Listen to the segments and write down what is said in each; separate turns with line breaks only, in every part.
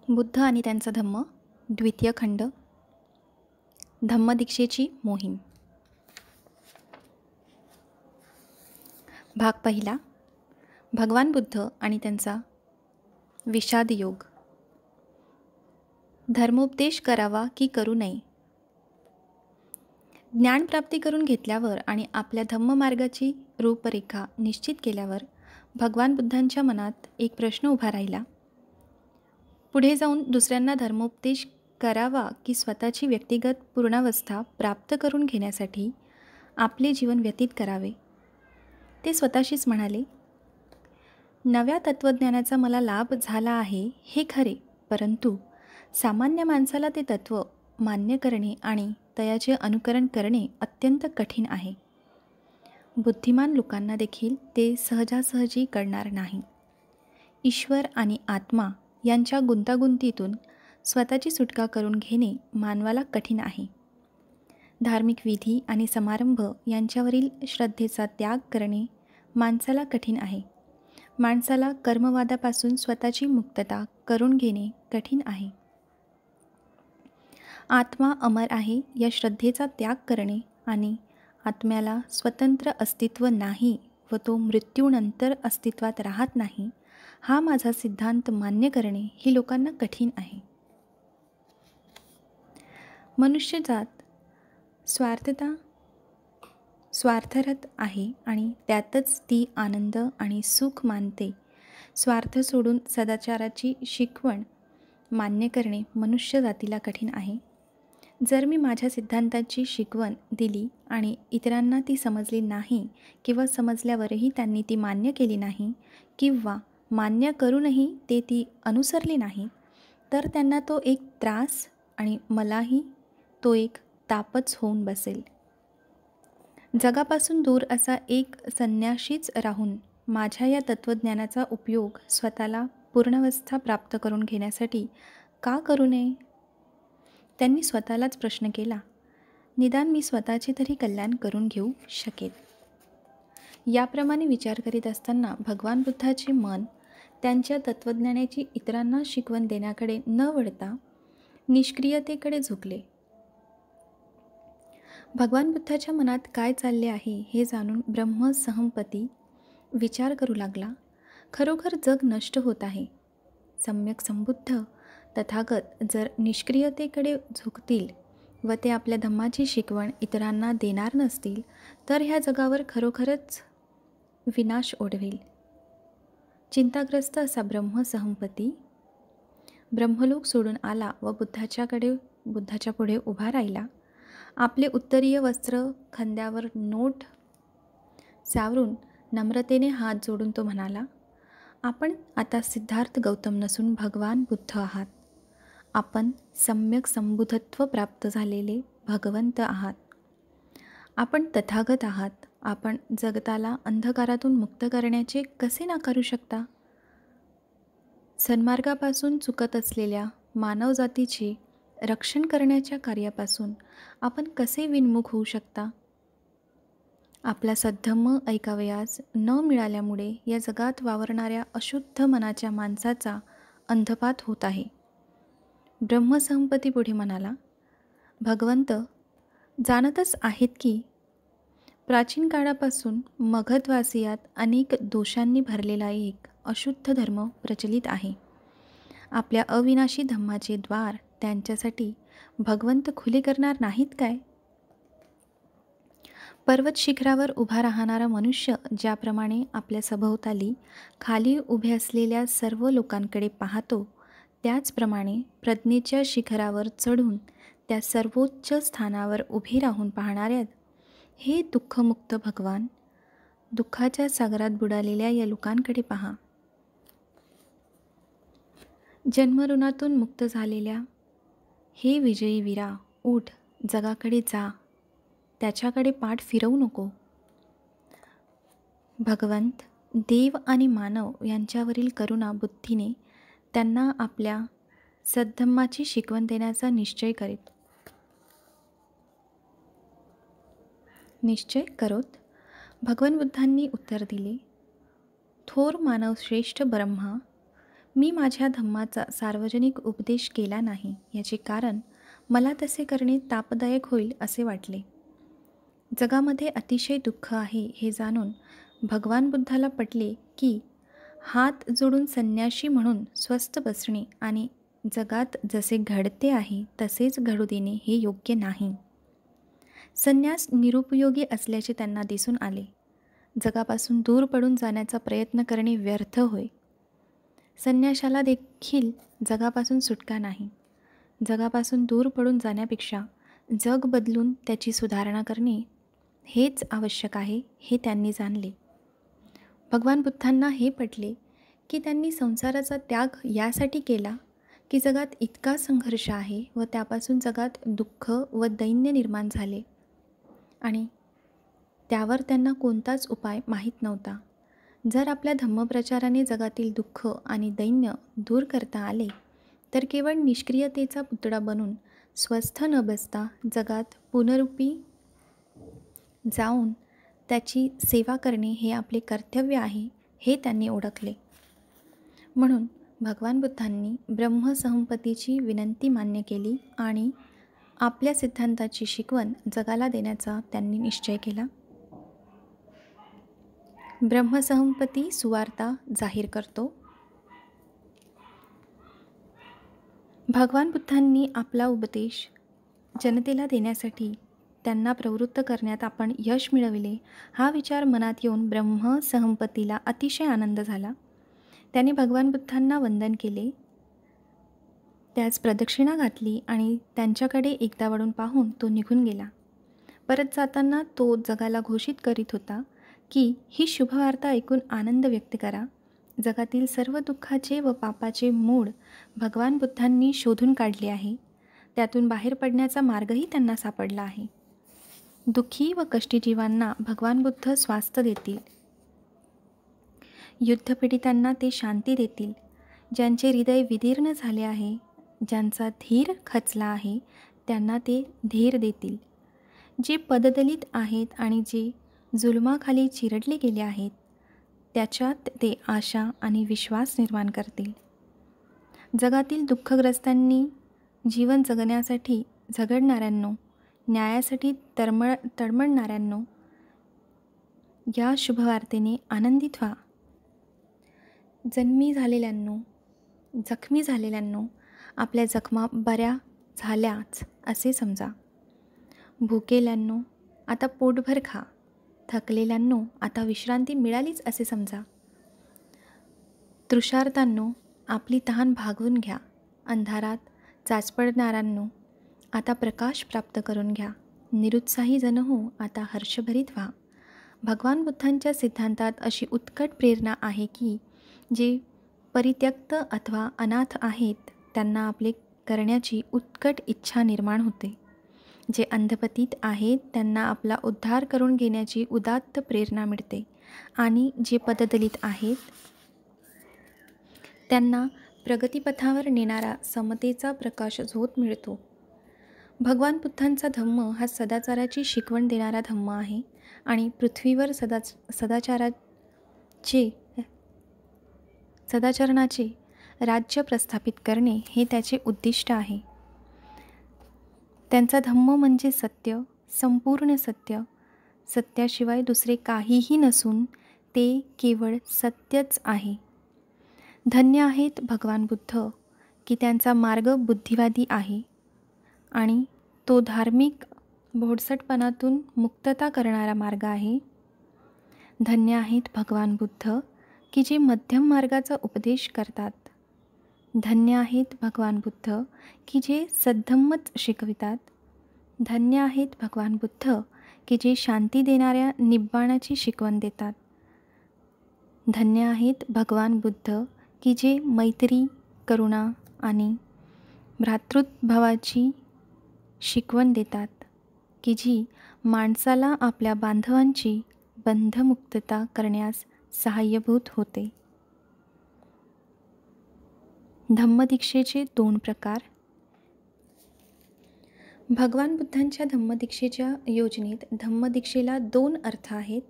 बुद्ध आणि त्यांचा धम्म, द्वितीय खंड, धम्मदीक्षेची मोहीम. भाग पहिला. भगवान बुद्ध आणि त्यांचा विषाद योग. धर्मोपदेश करावा की करू नये. ज्ञानप्राप्ती करून घेतल्यावर आणि आपल्या धम्ममार्गाची रूपरेखा निश्चित केल्यावर भगवान बुद्धांच्या मनात एक प्रश्न उभा राहिला. पुढे जाऊन दुसऱ्यांना धर्मोपदेश करावा की स्वतःची व्यक्तिगत पूर्णावस्था प्राप्त करून घेण्यासाठी आपले जीवन व्यतीत करावे. ते स्वतःशीच म्हणाले, नव्या तत्त्वज्ञानाचा मला लाभ झाला आहे हे खरे, परंतु सामान्य माणसाला ते तत्त्व मान्य करणे आणि त्याचे अनुकरण करणे अत्यंत कठीण आहे. बुद्धिमान लोकांना देखील ते सहजासहजी कळणार नाही. ईश्वर आणि आत्मा यांच्या गुंतागुंतीतून स्वतःची सुटका करून घेणे मानवाला कठीण आहे. धार्मिक विधी आणि समारंभ यांच्यावरील श्रद्धेचा त्याग करणे माणसाला कठीण आहे. माणसाला कर्मवादापासून स्वतःची मुक्तता करून घेणे कठीण आहे. आत्मा अमर आहे या श्रद्धेचा त्याग करणे आणि आत्म्याला स्वतंत्र अस्तित्व नाही व तो मृत्यूनंतर अस्तित्वात राहत नाही हा माझा सिद्धांत मान्य करणे ही लोकांना कठीण आहे. मनुष्यजात स्वार्थरत आहे आणि त्यातच ती आनंद आणि सुख मानते. स्वार्थ सोडून सदाचाराची शिकवण मान्य करणे मनुष्य जातीला कठीण आहे. जर मी माझ्या सिद्धांताची शिकवण दिली आणि इतरांना ती समजली नाही किंवा समजल्यावरही त्यांनी ती मान्य केली नाही किंवा मान्य करूनही ते ती अनुसरली नाही, तर त्यांना तो एक त्रास आणि मलाही तो एक तापच होऊन बसेल. जगापासून दूर असा एक संन्याशीच राहून माझ्या या तत्त्वज्ञानाचा उपयोग स्वतःला पूर्णावस्था प्राप्त करून घेण्यासाठी का करू नये? त्यांनी स्वतःलाच प्रश्न केला. निदान मी स्वतःचे तरी कल्याण करून घेऊ शकेन. याप्रमाणे विचार करीत असताना भगवान बुद्धाचे मन त्यांच्या तत्त्वज्ञानाची इतरांना शिकवण देण्याकडे न वळता निष्क्रियतेकडे झुकले. भगवान बुद्धाच्या मनात काय चालले आहे हे जाणून ब्रह्मसंहपती विचार करू लागला. खरोखर जग नष्ट होत आहे. सम्यक संबुद्ध तथागत जर निष्क्रियतेकडे झुकतील व ते आपल्या धम्माची शिकवण इतरांना देणार नसतील तर ह्या जगावर खरोखरच विनाश ओढवेल. चिंताग्रस्त असा ब्रह्मसंहपती ब्रह्मलोक सोडून आला व बुद्धाच्या पुढे उभा राहिला. आपले उत्तरीय वस्त्र खांद्यावर नोट सावरून नम्रतेने हात जोडून तो म्हणाला, आपण आता सिद्धार्थ गौतम नसून भगवान बुद्ध आहात. आपण सम्यक संबुद्धत्व प्राप्त झालेले भगवंत आहात. आपण तथागत आहात. आपण जगताला अंधकारातून मुक्त करण्याचे कसे नाकारू शकता? सन्मार्गापासून चुकत असलेल्या मानवजातीचे रक्षण करण्याच्या कार्यापासून आपण कसे विनमुख होऊ शकता? आपला सद्धम्म ऐकावयास न मिळाल्यामुळे या जगात वावरणाऱ्या अशुद्ध मनाच्या माणसाचा अंधपात होत आहे. ब्रह्मसंहपती पुढे म्हणाला, भगवंत जाणतच आहेत की प्राचीन काळापासून मगधवासियात अनेक दोषांनी भरलेला एक अशुद्ध धर्म प्रचलित आहे. आपल्या अविनाशी धम्माचे द्वार त्यांच्यासाठी भगवंत खुले करणार नाहीत काय? पर्वत शिखरावर उभा राहणारा मनुष्य ज्याप्रमाणे आपल्या सभोवताली खाली उभे असलेल्या सर्व लोकांकडे पाहतो, त्याचप्रमाणे प्रज्ञेच्या शिखरावर चढून त्या सर्वोच्च स्थानावर उभे राहून पाहणाऱ्या हे दुःखमुक्त भगवान, दुःखाच्या सागरात बुडालेल्या या लोकांकडे पहा. जन्मऋणातून मुक्त झालेल्या हे विजयी वीरा, उठ, जगाकडे जा, त्याच्याकडे पाठ फिरवू नको. भगवंत, देव आणि मानव यांच्यावरील करुणा बुद्धीने त्यांना आपल्या सद्धम्माची शिकवण देण्याचा निश्चय करोत. भगवान बुद्धांनी उत्तर दिले, थोर मानवश्रेष्ठ ब्रह्मा, मी माझ्या धम्माचा सार्वजनिक उपदेश केला नाही, याचे कारण मला तसे करणे तापदायक होईल असे वाटले. जगामध्ये अतिशय दुःख आहे हे जाणून भगवान बुद्धाला पटले की हात जोडून संन्याशी म्हणून स्वस्थ बसणे आणि जगात जसे घडते आहे तसेच घडू देणे हे योग्य नाही. संन्यास निरुपयोगी असल्याचे त्यांना दिसून आले. जगापासून दूर पडून जाण्याचा प्रयत्न करणे व्यर्थ होय. संन्याशाला देखील जगापासून सुटका नाही. जगापासून दूर पडून जाण्यापेक्षा जग बदलून त्याची सुधारणा करणे हेच आवश्यक आहे हे त्यांनी जाणले. भगवान बुद्धांना हे पटले की त्यांनी संसाराचा त्याग यासाठी केला की जगात इतका संघर्ष आहे व त्यापासून जगात दुःख व दैन्य निर्माण झाले आणि त्यावर त्यांना कोणताच उपाय माहीत नव्हता. जर आपल्या धम्मप्रचाराने जगातील दुःख आणि दैन्य दूर करता आले तर केवळ निष्क्रियतेचा पुतळा बनून स्वस्थ न बसता जगात पुनरुपी जाऊन त्याची सेवा करणे हे आपले कर्तव्य आहे हे त्यांनी ओळखले. म्हणून भगवान बुद्धांनी ब्रह्मसंपत्तीची विनंती मान्य केली आणि आपल्या सिद्धांताची शिकवण जगाला देण्याचा त्यांनी निश्चय केला. ब्रह्मसंपत्ती सुवार्ता जाहीर करतो. भगवान बुद्धांनी आपला उपदेश जनतेला देण्यासाठी त्यांना प्रवृत्त करण्यात आपण यश मिळविले हा विचार मनात येऊन ब्रह्मसंपत्तीला अतिशय आनंद झाला. त्याने भगवान बुद्धांना वंदन केले, त्यास प्रदक्षिणा घातली आणि त्यांच्याकडे एकदा वळून पाहून तो निघून गेला. परत जाताना तो जगाला घोषित करीत होता की ही शुभवार्ता ऐकून आनंद व्यक्त करा. जगातील सर्व दुःखाचे व पापाचे मूळ भगवान बुद्धांनी शोधून काढले आहे. त्यातून बाहेर पडण्याचा मार्गही त्यांना सापडला आहे. दुःखी व कष्टी जीवांना भगवान बुद्ध स्वास्थ्य देतील. युद्धपीडितांना ते शांती देतील. ज्यांचे हृदय विदीर्ण झाले आहे, ज्यांचा धीर खचला आहे, त्यांना ते धीर देतील. जे पददलित आहेत आणि जे जुलमाखाली चिरडले गेले आहेत, त्याच्यात ते आशा आणि विश्वास निर्माण करतील. जगातील दुःखग्रस्तांनी जीवन जगण्यासाठी झगडणाऱ्यांनो, न्यायासाठी तळमळणाऱ्यांनो, या शुभवार्तेने आनंदित व्हा. जखमी झालेल्यांनो, आपल्या जखमा बऱ्या झाल्याच असे समजा. भुकेल्यांनो, आता पोटभर खा. थकलेल्यांनो, आता विश्रांती मिळालीच असे समजा. तृषार्तांनो, आपली तहान भागवून घ्या. अंधारात चाचपडणाऱ्यांनो, आता प्रकाश प्राप्त करून घ्या. निरुत्साही जन हो, आता हर्षभरीत व्हा. भगवान बुद्धांच्या सिद्धांतात अशी उत्कट प्रेरणा आहे की जे परित्यक्त अथवा अनाथ आहेत त्यांना आपले करण्याची उत्कट इच्छा निर्माण होते. जे अंधपतित आहेत त्यांना आपला उद्धार करून घेण्याची उदात्त प्रेरणा मिळते आणि जे पददलित आहेत त्यांना प्रगतीपथावर नेणारा समतेचा प्रकाश झोत मिळतो. भगवान बुद्धांचा धम्म हा सदाचाराची शिकवण देणारा धम्म आहे आणि पृथ्वीवर सदाचरणाचे राज्य प्रस्थापित करणे हे त्याचे उद्दिष्ट आहे. त्यांचा धम्म म्हणजे सत्य, संपूर्ण सत्य. सत्याशिवाय दुसरे काहीही नसून ते केवळ सत्यच आहे. धन्य आहेत भगवान बुद्ध की त्यांचा मार्ग बुद्धिवादी आहे आणि तो धार्मिक भोळसटपणातून मुक्तता करणारा मार्ग आहे. धन्य आहेत भगवान बुद्ध की जे मध्यम मार्गाचा उपदेश करतात. धन्य आहेत भगवान बुद्ध की जे सद्धम्मच शिकवितात. धन्य आहेत भगवान बुद्ध की जे शांती देणाऱ्या निब्बाणाची शिकवण देतात. धन्य आहेत भगवान बुद्ध की जे मैत्री, करुणा आणि भ्रातृभावाची शिकवण देतात, की जी माणसाला आपल्या बांधवांची बंधमुक्तता करण्यास सहाय्यभूत होते. धम्मदीक्षेचे 2 प्रकार. भगवान बुद्धांच्या धम्मदीक्षेच्या योजनेत धम्मदीक्षेला 2 अर्थ आहेत.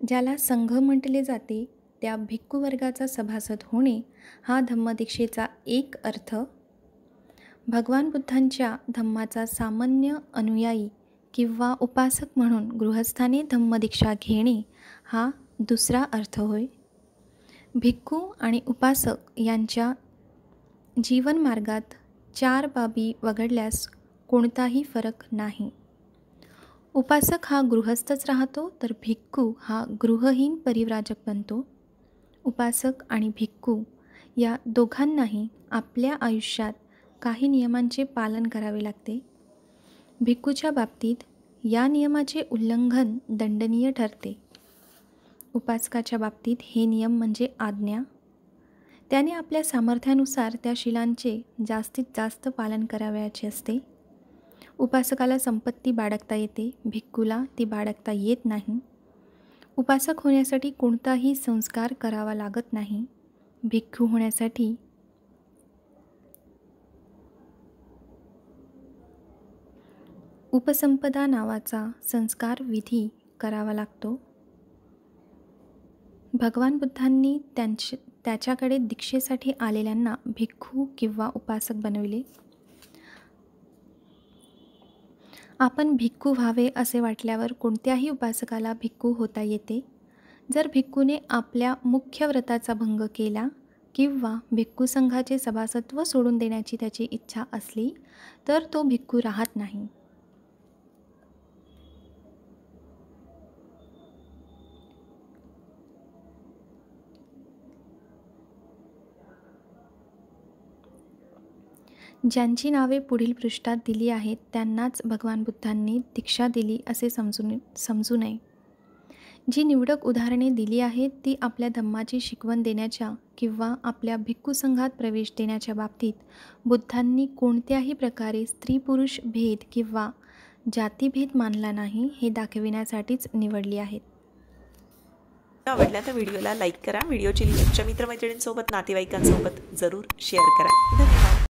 ज्याला संघ म्हटले जाते त्या भिक्खू वर्गाचा सभासद होणे हा धम्मदीक्षेचा एक अर्थ. भगवान बुद्धांच्या धम्माचा सामान्य अनुयायी किंवा उपासक म्हणून गृहस्थाने धम्मदीक्षा घेणे हा दुसरा अर्थ होय. भिक्खू आणि उपासक यांच्या जीवनमार्गात 4 बाबी वगळल्यास कोणताही फरक नाही. उपासक हा गृहस्थच राहतो तर भिक्खू हा गृहहीन परिव्राजक बनतो. उपासक आणि भिक्खू या दोघांनाही आपल्या आयुष्यात काही नियमांचे पालन करावे लागते. भिक्खूच्या बाबतीत या नियमाचे उल्लंघन दंडनीय ठरते. उपासकाच्या बाबतीत हे नियम म्हणजे आज्ञा. त्याने आपल्या सामर्थ्यानुसार त्या शीलांचे जास्तीत जास्त पालन करावयाचे असते. उपासकाला संपत्ती बाळगता येते, भिक्खूला ती बाळगता येत नाही. उपासक होण्यासाठी कोणताही संस्कार करावा लागत नाही. भिक्खू होण्यासाठी उपसंपदा नावाचा संस्कार विधी करावा लागतो. भगवान बुद्धांनी त्याच्याकडे दीक्षेसाठी आलेल्यांना भिक्खू किंवा उपासक बनविले. आपण भिक्खू व्हावे असे वाटल्यावर कोणत्याही उपासकाला भिक्खू होता येते. जर भिक्खूने आपल्या मुख्य व्रताचा भंग केला किंवा भिक्खू संघाचे सभासत्व सोडून देण्याची त्याची इच्छा असली तर तो भिक्खू राहत नाही. ज्यांची नावे पुढील पृष्ठात दिली आहेत त्यांनाच भगवान बुद्धांनी दीक्षा दिली असे समजू नये. जी निवडक उदाहरणे दिली आहेत ती आपल्या धम्माची शिकवण देण्याच्या किंवा आपल्या भिक्खू संघात प्रवेश देण्याच्या बाबतीत बुद्धांनी कोणत्याही प्रकारे स्त्री पुरुष भेद किंवा जातीभेद मानला नाही हे दाखविण्यासाठीच निवडली आहेत.
आवडला तर व्हिडिओला लाईक करा. व्हिडिओची लिंक तुमच्या मित्रमैत्रिणींसोबत नातेवाईकांसोबत जरूर शेअर करा. धन्यवाद.